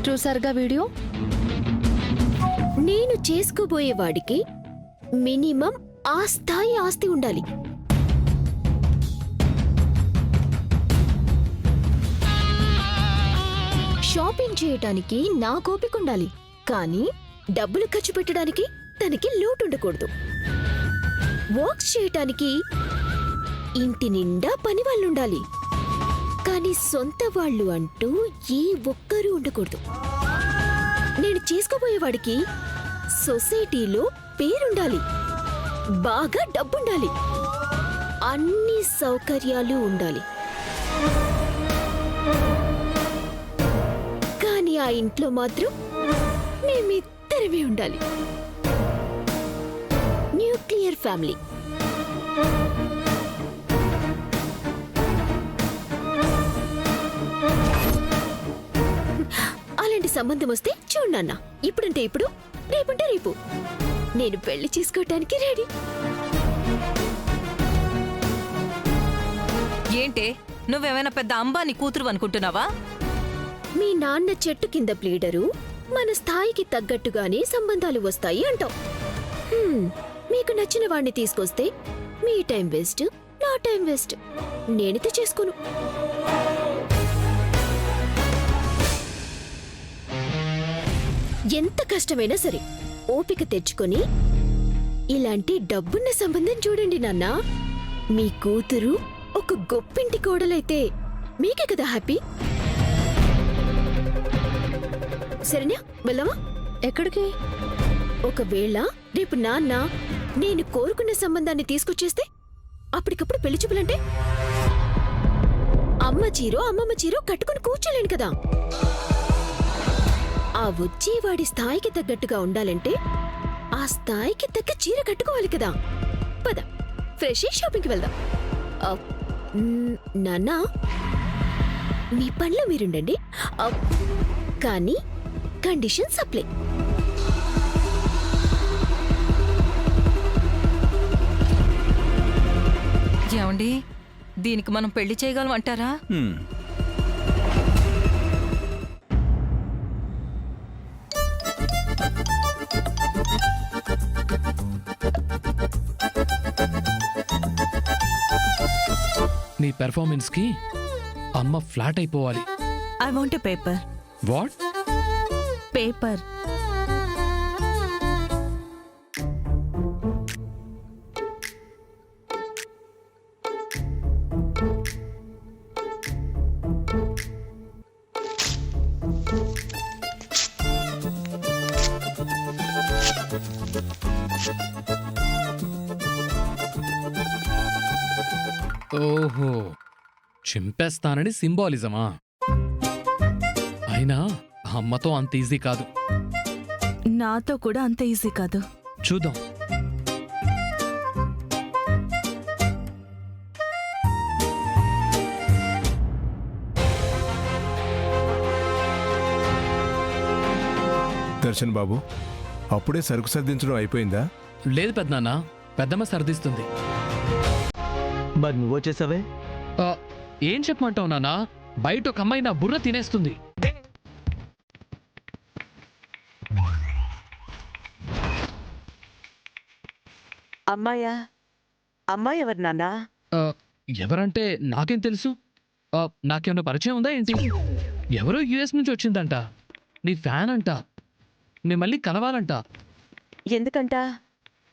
చూసారుగా వీడియో. నేను చేసుకోబోయేవాడికి మినిమం ఆ స్థాయి ఆస్తి ఉండాలి. షాపింగ్ చేయటానికి నా కోపిక ఉండాలి, కానీ డబ్బులు ఖర్చు పెట్టడానికి తనకి లోటు ఉండకూడదు. వర్క్స్ చేయటానికి ఇంటి నిండా పని వాళ్ళుండాలి, కానీ సొంత వాళ్ళు అంటూ ఏ ఒక్కరూ ఉండకూడదు. నేను చేసుకోబోయేవాడికి సొసైటీలో పేరుండాలి, బాగా డబ్బుండాలి, అన్ని సౌకర్యాలు ఉండాలి. కానీ ఆ ఇంట్లో మాత్రం మేమిద్దరమే ఉండాలి. Nuclear family. అలాంటి సంబంధం వస్తే చూడన్నా, ఇప్పుడంటే ఇప్పుడు, రేపుంటే రేపు నేను పెళ్లి చేసుకోవటానికి రెడీ. ఏంటే, నువ్వేమైనా పెద్ద అంబానీ కూతురు అనుకుంటున్నావా? మీ నాన్న చెట్టు కింద ప్లీడరు, మన స్థాయికి తగ్గట్టుగానే సంబంధాలు వస్తాయి అంటావు. మీకు నచ్చిన వాణ్ణి తీసుకొస్తే మీ టైం వేస్ట్, నా టైం వేస్ట్. నేనైతే చేసుకోను. ఎంత కష్టమైనా సరే ఓపిక తెచ్చుకొని ఇలాంటి డబ్బున్న సంబంధం చూడండి నాన్న. మీ కూతురు ఒక గొప్పింటి కోడలైతే మీకే కదా హ్యాపీ. సరేనా, వెళ్దామా? ఎక్కడికి? ఒకవేళ రేపు నాన్న నేను కోరుకున్న సంబంధాన్ని తీసుకొచ్చేస్తే అప్పటికప్పుడు పెళ్లి చూపులంటే అమ్మ చీరో అమ్మమ్మ చీరో కట్టుకుని కూర్చోలేను కదా. ఆ వచ్చేవాడి స్థాయికి తగ్గట్టుగా ఉండాలంటే ఆ స్థాయికి తగ్గ చీర కట్టుకోవాలి కదా. పద, ఫ్రెష్ షాపింగ్కి వెళ్దాం. నాన్న, మీ పనిలో మీరుండండి, కానీ కండిషన్ సప్లై. ఏమండి, దీనికి మనం పెళ్లి చేయగలం అంటారా? నీ పెర్ఫార్మెన్స్ కి అమ్మ ఫ్లాట్ అయిపోవాలి. I want a paper. What? Paper. ఓహో, చింపేస్తానని సింబాలిజమా? అయినా అమ్మతో అంత ఈజీ కాదు. నాతో కూడా అంత ఈజీ కాదు. చూద్దాం. దర్శన్ బాబు, అప్పుడే సరుకు సర్దించడం అయిపోయిందా? లేదు పెద్దనాన్న, పెద్దమ్మ సర్దిస్తుంది. మరి నువ్వొచ్చేసావే? ఏం చెప్పమంటావు నాన్న? బయట ఒక అమ్మాయి నా బుర్ర తినేస్తుంది. అమ్మాయా? అమ్మాయి ఎవరు నాన్నా? ఎవరంటే నాకేం తెలుసు? నాకేమన్నా పరిచయం ఉందా ఏంటి? ఎవరో యుఎస్ నుంచి వచ్చిందంట, నీ ఫ్యాన్ అంట, మిమ్మల్ని కలవాలంట. ఎందుకంట?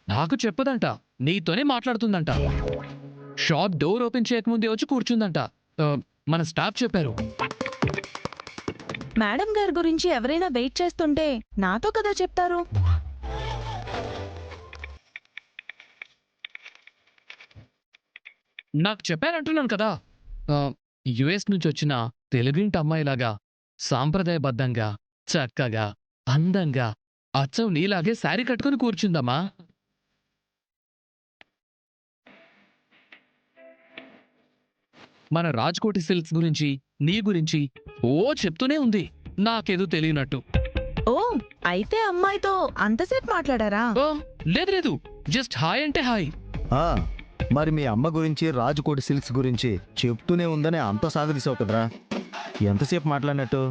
నాకు చెప్పదంట, నీతోనే మాట్లాడుతుందంట. షాప్ డోర్ ఓపెన్ చేయకముందే వచ్చి కూర్చుందంట. మన స్టాఫ్ చెప్పారు. మేడం గారి గురించి ఎవరైనా వెయిట్ చేస్తుంటే నాతో కదా చెప్తారు. నాకు చెప్పారంటున్నాను కదా. యుఎస్ నుంచి వచ్చిన తెలుగింటి అమ్మాయిలాగా సాంప్రదాయబద్ధంగా, చక్కగా, అందంగా, అచ్చం నీలాగే శారీ కట్టుకుని కూర్చుందమ్మా. మన రాజ్కోటి సిల్క్స్ గురించి, నీ గురించి ఓ చెప్తూనే ఉంది, నాకేదో తెలియనట్టు. ఓ, అయితే అమ్మాయితో అంతసేపు మాట్లాడారా? లేదు లేదు, జస్ట్ హాయ్ అంటే హాయ్. మరి మీ అమ్మ గురించి, రాజ్కోటి సిల్క్స్ గురించి చెప్తూనే ఉందని అంత సాగదీసావు కదరా, ఎంతసేపు మాట్లాడినట్టు?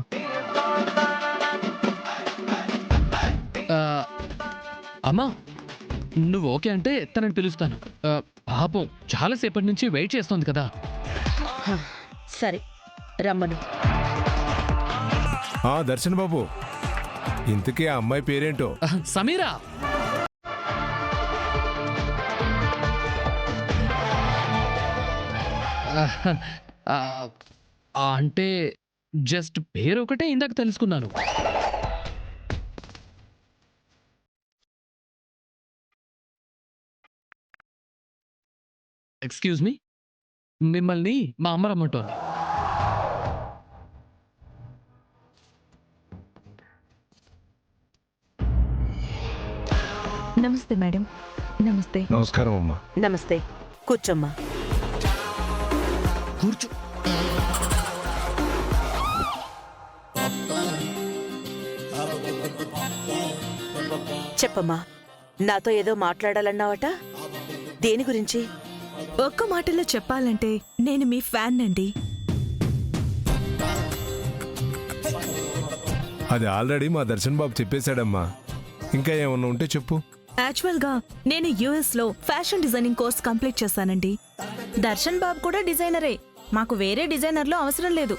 అమ్మా నువ్వు ఓకే అంటే తనని పిలుస్తాను. పాపం చాలాసేపటి నుంచి వెయిట్ చేస్తోంది కదా. సరే రమ్మను. దర్శన్ బాబు, ఇంతకీ ఆ అమ్మాయి పేరేంటో? సమీరా. అంటే జస్ట్ పేరు ఒకటే ఇందాక తెలుసుకున్నాను. ఎక్స్క్యూజ్ మీ, మిమ్మల్ని మా అమ్మ రమ్మంటోంది. నమస్తే మేడం. నమస్తే. నమస్కారం అమ్మా. నమస్తే, కూర్చోమ్మా. కూర్చో. చెప్పమ్మా, నాతో ఏదో మాట్లాడాలన్నావట, దేని గురించి? ఒక్క మాటలో చెప్పాలంటే నేను మీ ఫ్యాన్ అండి. అది ఆల్రెడీ మా దర్శన్ బాబు చెప్పేశాడమ్మా. ఇంకా ఏమన్నా ఉంటే చెప్పు. యాక్చువల్గా నేను యుఎస్ లో ఫ్యాషన్ డిజైనింగ్ కోర్స్ కంప్లీట్ చేశానండి. దర్శన్ బాబు కూడా డిజైనరే. మాకు వేరే డిజైనర్లు అవసరం లేదు.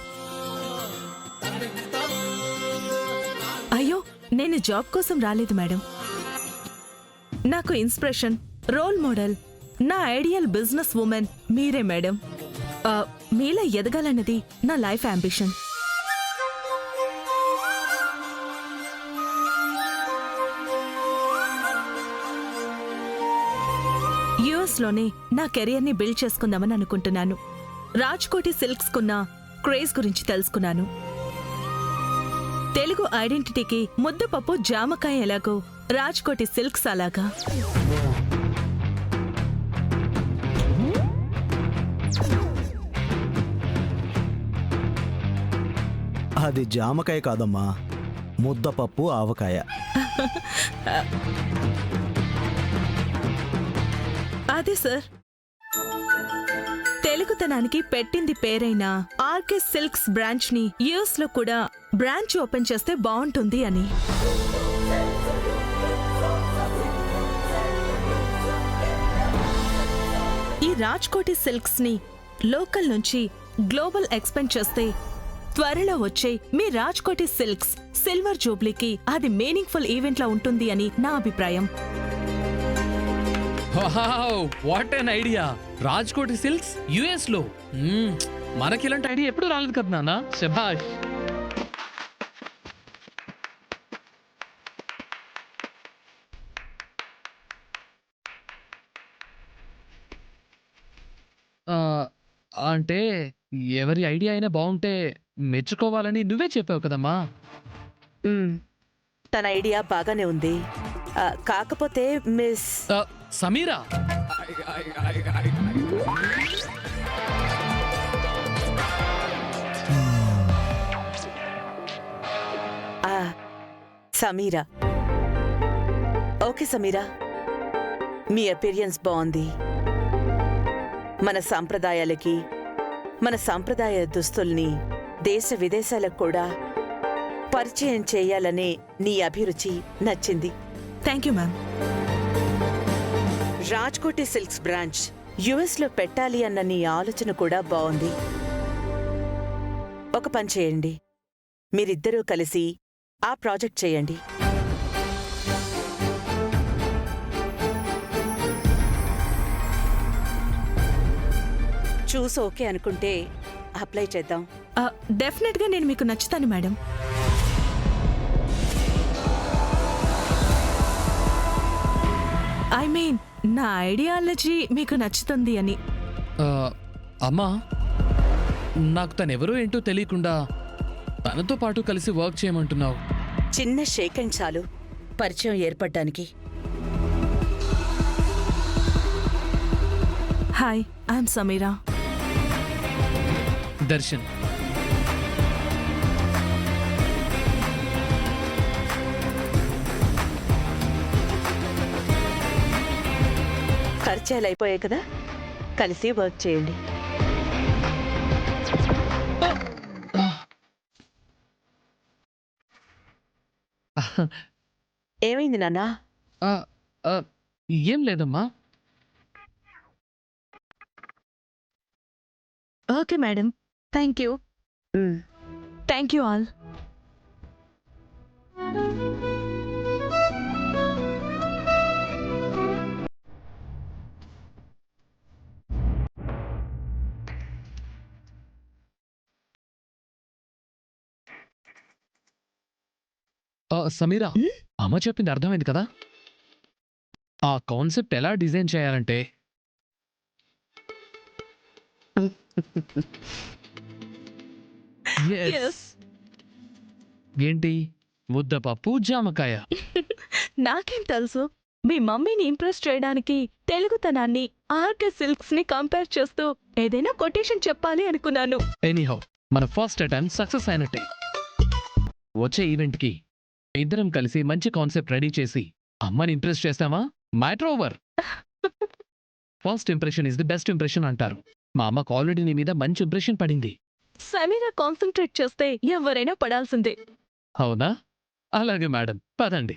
అయ్యో, నేను జాబ్ కోసం రాలేదు మేడం. నాకు ఇన్స్పిరేషన్, రోల్ మోడల్, నా ఐడియల్ బిజినెస్ ఉమెన్ మీరే మేడం. మీలా ఎదగాలన్నది నా లైఫ్ అంబిషన్. యుఎస్ లోనే నా కెరియర్ ని బిల్డ్ చేసుకుందామని అనుకుంటున్నాను. రాజ్కోటి సిల్క్స్ కున్న క్రేజ్ గురించి తెలుసుకున్నాను. తెలుగు ఐడెంటిటీకి ముద్దపప్పు జామకాయ ఎలాగో రాజ్కోటి సిల్క్స్ అలాగా. అది జామకాయ కాదమ్మా, ముద్దపప్పు ఆవకాయ. అదే సార్, తెలుగుతనానికి పెట్టింది పేరైన ఆర్కే సిల్క్స్ బ్రాంచ్ ని యుఎస్ లో కూడా బ్రాంచ్ ఓపెన్ చేస్తే బాగుంటుంది అని. ఈ రాజ్కోటి సిల్క్స్ ని లోకల్ నుంచి గ్లోబల్ ఎక్స్పెండ్ చేస్తే త్వరలో వచ్చే మీ రాజ్కోటి సిల్క్స్ సిల్వర్ జూబ్లీకి అది మీనింగ్ఫుల్ ఈవెంట్ లా ఉంటుంది అని నా అభిప్రాయం. What an idea! Raj-Koti silks US లో. మనకి ఇలాంటి ఐడియా ఎప్పుడు రాలేదు కదా నాన్న. శభాష్. అంటే ఎవరి ఐడియా అయినా బాగుంటే మెచ్చుకోవాలని నువ్వే చెప్పావు కదమ్మా. తన ఐడియా బాగానే ఉంది. కాకపోతే మిస్ సమీరా. సమీరా. ఓకే సమీరా, మీ అపీరియన్స్ బాగుంది. మన సాంప్రదాయాలకి, మన సాంప్రదాయ దుస్తుల్ని దేశ విదేశాలకు కూడా పరిచయం చేయాలనే నీ అభిరుచి నచ్చింది. Thank you ma'am. Raj-Koti silks branch US లో పెట్టాలి అన్న నీ ఆలోచన కూడా బాగుంది. ఒక పని చేయండి, మీరిద్దరూ కలిసి ఆ ప్రాజెక్ట్ చేయండి. చూసి ఓకే అనుకుంటే అప్లై చేద్దాం. డెఫినెట్ గా నేను మీకు నచ్చుతాను మేడం. ఐ మీన్ నా ఐడియాలజీ మీకు నచ్చుతుంది అని. అమ్మా, నాకు తనెవరో ఏంటో తెలియకుండా తనతో పాటు కలిసి వర్క్ చేయమంటున్నావు. చిన్న షేక్ అండ్ చాలు పరిచయం ఏర్పడ్డానికి. Hi, I'm Sameera. దర్శన్. పరిచయాలు అయిపోయాయి కదా, కలిసి వర్క్ చేయండి. ఏమైంది నాన్నా? ఆ, ఏం లేదమ్మా. Okay madam, thank you. Thank you all. Sameera, అమ్మ చెప్పింది అర్థమైంది కదా? ఆ కాన్సెప్ట్ ఎలా డిజైన్ చేయాలంటే Yes. ఏంటి, ముద్దపప్పు జామకాయ. నాకేం తెలుసు, మీ మమ్మీని ఇంప్రెస్ చేయడానికి తెలుగుతనాన్ని ఆర్కే సిల్క్స్ ని కంపేర్ చేస్తూ ఏదైనా కొటేషన్ చెప్పాలి అనుకున్నాను. ఎనీహౌ, మన ఫస్ట్ అటెంప్ట్ సక్సెస్ అయినట్టే. వచ్చే ఈవెంట్కి ఇద్దరం కలిసి మంచి కాన్సెప్ట్ రెడీ చేసి అమ్మని ఇంప్రెస్ చేస్తామా? Matter over. First impression is the best impression అంటారు. మా అమ్మకు ఆల్రెడీ నీ మీద మంచి ఇంప్రెషన్ పడింది. సమీరా కాన్సన్ట్రేట్ చేస్తే ఎవరైనా పడాల్సిందే. అవునా? అలాగే మేడం, పదండి.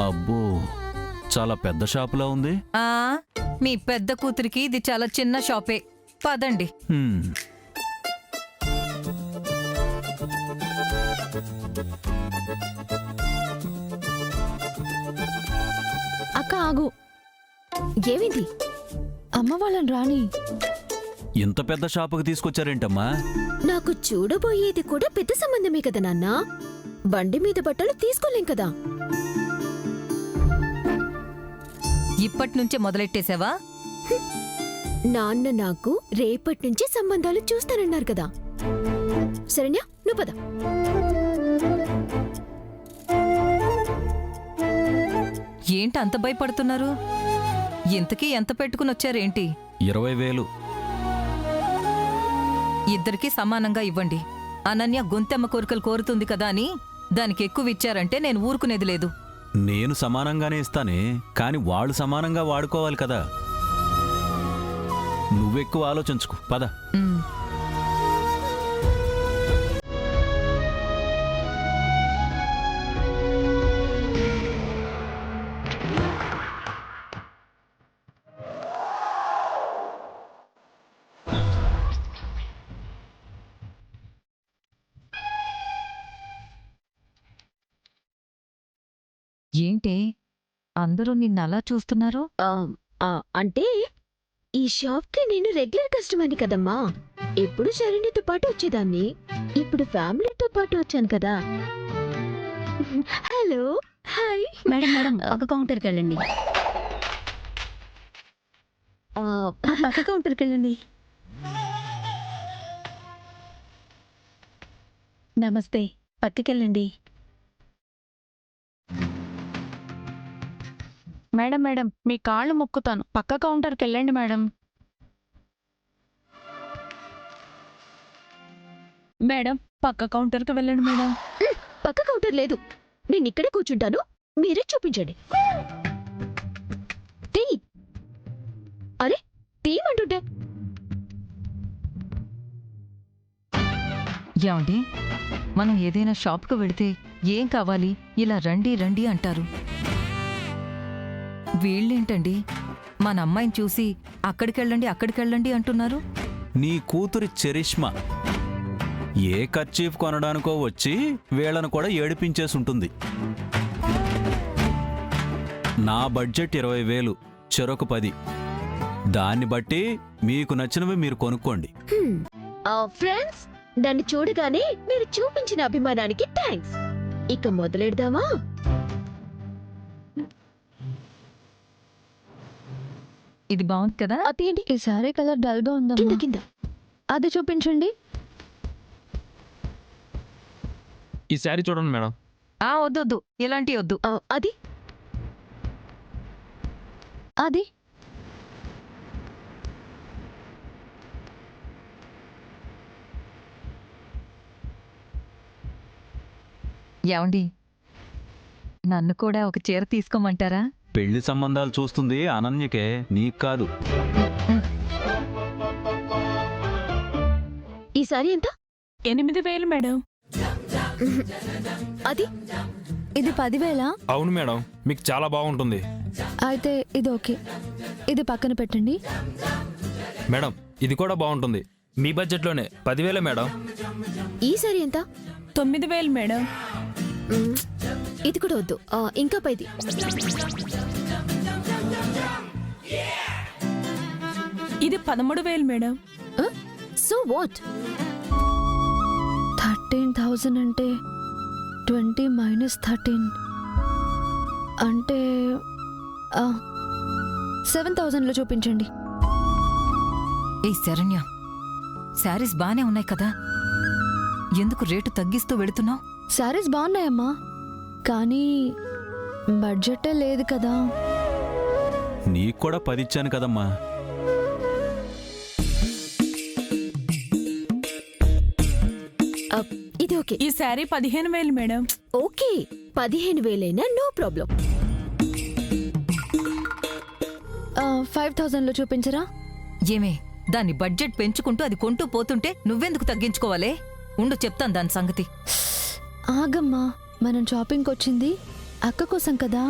అబ్బో, చాలా పెద్ద షాపులా ఉంది. ఆ మీ పెద్ద కూతురికి ఇది చాలా చిన్న షాపే. పదండి. హ్మ్. అక్క ఆగు. ఏమిది? అమ్మ వాళ్ళని రాని. ఇంత పెద్ద షాపుకి తీసుకొచ్చారేంటమ్మా? నాకు చూడబోయేది కూడా పెద్ద సంబంధమే కదా నాన్న. బండి మీద బట్టలు తీసుకోలేం కదా. ఇప్పటి నుంచే మొదలెట్టేశావా? నాన్న నాకు రేపటి నుంచి సంబంధాలు చూస్తానన్నారు కదా. సరేనా, నువ్వు పద. ఏంటి అంత భయపడుతున్నారు? ఇంతకీ ఎంత పెట్టుకుని వచ్చారేంటి? 20,000. ఇద్దరికీ సమానంగా ఇవ్వండి. అనన్య గొంతెమ్మ కోరికలు కోరుతుంది కదా అని దానికి ఎక్కువ ఇచ్చారంటే నేను ఊరుకునేది లేదు. నేను సమానంగానే ఇస్తానే, కాని వాళ్ళు సమానంగా వాడుకోవాలి కదా. నువ్వెక్కువ ఆలోచించుకు, పద. ఉమ్. ఏంటి అందరూ నిన్నలా చూస్తున్నారు? అంటే ఈ షాప్కి నేను రెగ్యులర్ కస్టమర్ని కదమ్మా. ఎప్పుడు శరణ్యతో పాటు వచ్చేదాన్ని. ఇప్పుడు ఫ్యామిలీతో పాటు వచ్చాను కదా. Hello, hi. మేడం మేడం పక్క కౌంటర్కి వెళ్ళండి. పక్క కౌంటర్కి వెళ్ళండి. నమస్తే, పక్కకెళ్ళండి. మేడం మేడం మీ కాళ్ళు మొక్కుతాను, పక్క కౌంటర్కి వెళ్ళండి మేడం. మేడం పక్క కౌంటర్కి వెళ్ళండి మేడం. పక్క కౌంటర్ లేదు, నేను ఇక్కడే కూర్చుంటాను, మీరే చూపించండి. టీ. అరే తీయమంటుంటే. ఏమండి, మనం ఏదైనా షాప్కు వెళితే ఏం కావాలి ఇలా రండి రండి అంటారు. వీళ్ళేంటండి మన అమ్మాయిని చూసి అక్కడికెళ్ళండి అంటున్నారు. నీ కూతురి చరిష్మా ఏ కర్చీఫ్ కొనడానికో వచ్చి వీళ్ళను కూడా ఏడిపించేసి ఉంటుంది. నా బడ్జెట్ 20,000, చెరొక 10. దాన్ని బట్టి మీకు నచ్చినవి మీరు కొనుక్కోండి. ఫ్రెండ్స్, నన్ను చూడగానే మీరు చూపించిన అభిమానానికి థ్యాంక్స్. ఇక మొదలెడదామా? ఇది బాగుంది కదా. అదేంటి ఈ సారీ కలర్ డల్ గా ఉందా? కింద కింద అది చూపించండి. ఈ శారీ చూడండి మేడం. వద్దొద్దు, ఇలాంటి వద్దు. అది అది ఏమండి, నన్ను కూడా ఒక చీర తీసుకోమంటారా? పెళ్లి సంబంధాలు చూస్తుంది అనన్యకే, నీకు కాదు. ఈ సారీ ఎంత? 8,000 మేడం. అది ఇది 10,000? అవును మేడం, మీకు చాలా బాగుంటుంది. అయితే ఇది ఓకే. ఇది పక్కన పెట్టండి. మేడం ఇది కూడా బాగుంటుంది. మీ బడ్జెట్లోనే 10,000 మేడం. ఈ సారీ ఎంత? 9,000 మేడం. మ్మ్. ఇది కూడా వద్దు. ఇంకా పైది. ఇది 13,000 మేడం. So what? 13,000 అంటే 20 మైనస్ 13 అంటే 7,000లో చూపించండి. ఏ శరణ్య, శారీస్ బానే ఉన్నాయి కదా, ఎందుకు రేటు తగ్గిస్తూ వెళుతున్నావు? శారీస్ బాగున్నాయమ్మా, కానీ బడ్జెటే లేదు కదా. నీకు కూడా 10 ఇచ్చాను కదమ్మా. ఇది ఓకే. ఈ sari 15,000 madam. Okay, 15,000 no problem. 5,000లో చూపించరా? ఏమే, దాని బడ్జెట్ పెంచుకుంటూ అది కొంటూ పోతుంటే నువ్వెందుకు తగ్గించుకోవాలే? ఉండు చెప్తాను దాని సంగతి. ఆగమ్మా, మనం షాపింగ్కి వచ్చింది అక్క కోసం కదా,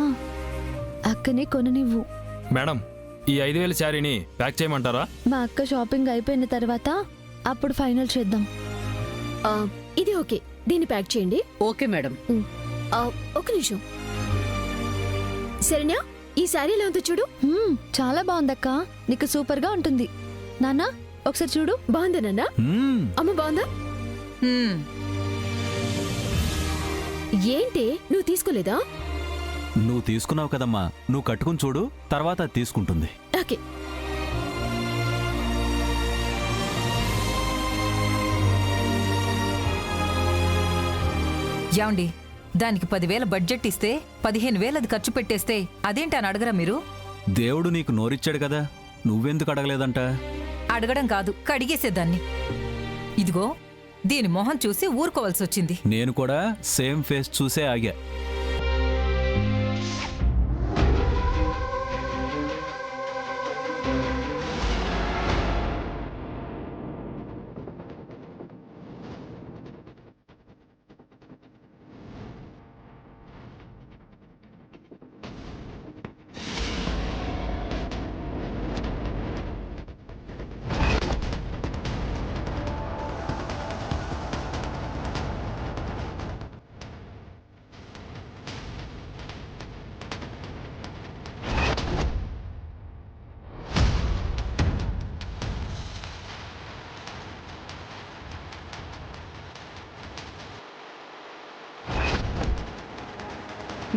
అక్కని కొననివ్వు. మేడం ఈ 5,000 శారీని ప్యాక్ చేయమంటారా? మా అక్క షాపింగ్ అయిపోయిన తర్వాత అప్పుడు ఫైనల్ చేద్దాం. ఇది ఓకే, దీన్ని ప్యాక్ చేయండి. Okay madam. ఒక నిమిషం. శరణ్య, ఈ శారీ ఎలా ఉందో చూడు. చాలా బాగుందక్క, నీకు సూపర్ గా ఉంటుంది. నాన్న ఒకసారి చూడు. బాగుందా నాన్న? అమ్మ బాగుందా? హ్మ్, ఏంటే నువ్వు తీసుకోలేదా? నువ్వు తీసుకున్నావు కదమ్మా, నువ్వు కట్టుకుని చూడు, తర్వాత అది తీసుకుంటుంది. ఓకే. యాండి, దానికి 10,000 బడ్జెట్ ఇస్తే 15,000 అది ఖర్చు పెట్టేస్తే అదేంటి అని అడగరా మీరు? దేవుడు నీకు నోరిచ్చాడు కదా, నువ్వెందుకు అడగలేదంట? అడగడం కాదు, కడిగేసేదాన్ని. ఇదిగో దీని మొహం చూసి ఊరుకోవాల్సి వచ్చింది. నేను కూడా సేమ్ ఫేస్ చూసే ఆగా.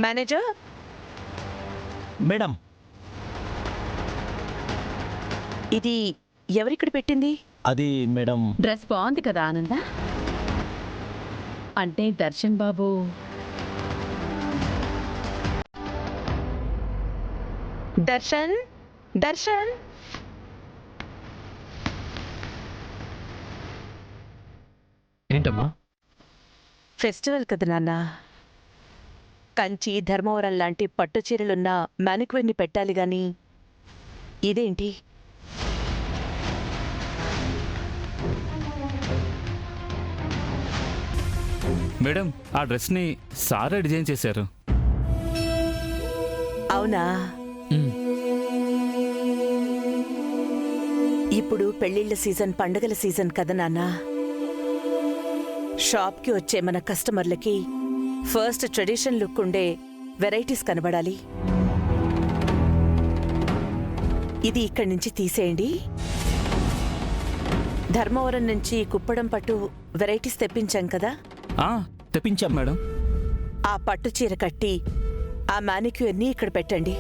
మేనేజర్, మేడం, ఇది ఎవరిక్కడ పెట్టింది? అది మేడం. డ్రెస్ బాగుంది కదా ఆనంద? అంటే దర్శన్ బాబు దర్శన్, దర్శన్. ఏంటమ్మా? ఫెస్టివల్ కదా నాన్న, కంచి, ధర్మవరం లాంటి పట్టు చీరలున్న మ్యానిక్విన్ని పెట్టాలి గాని ఇదేంటి? మేడం ఆ డ్రెస్ని సారే డిజైన్ చేశారు. అవునా? ఇప్పుడు పెళ్లిళ్ళ సీజన్, పండుగల సీజన్ కదా నాన్న. షాప్కి వచ్చే మన కస్టమర్లకి ఫస్ట్ ట్రెడిషన్ లుక్ ఉండే వెరైటీస్ కనబడాలి. ఇది ఇక్కడి నుంచి తీసేయండి. ధర్మవరం నుంచి కుప్పడం పట్టు వెరైటీస్ తెప్పించాం కదా, తెప్పించాం మేడం. ఆ పట్టు చీర కట్టి ఆ మానిక్యూర్ని ఇక్కడ పెట్టండి.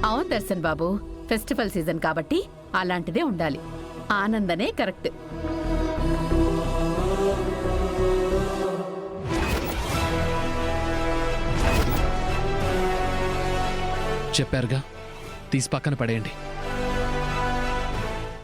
అవును దర్శన్ బాబు, ఫెస్టివల్ సీజన్ కాబట్టి అలాంటిదే ఉండాలి. ఆనందనే కరెక్ట్. చెప్పారుగా తీసి పక్కన పడేయండి.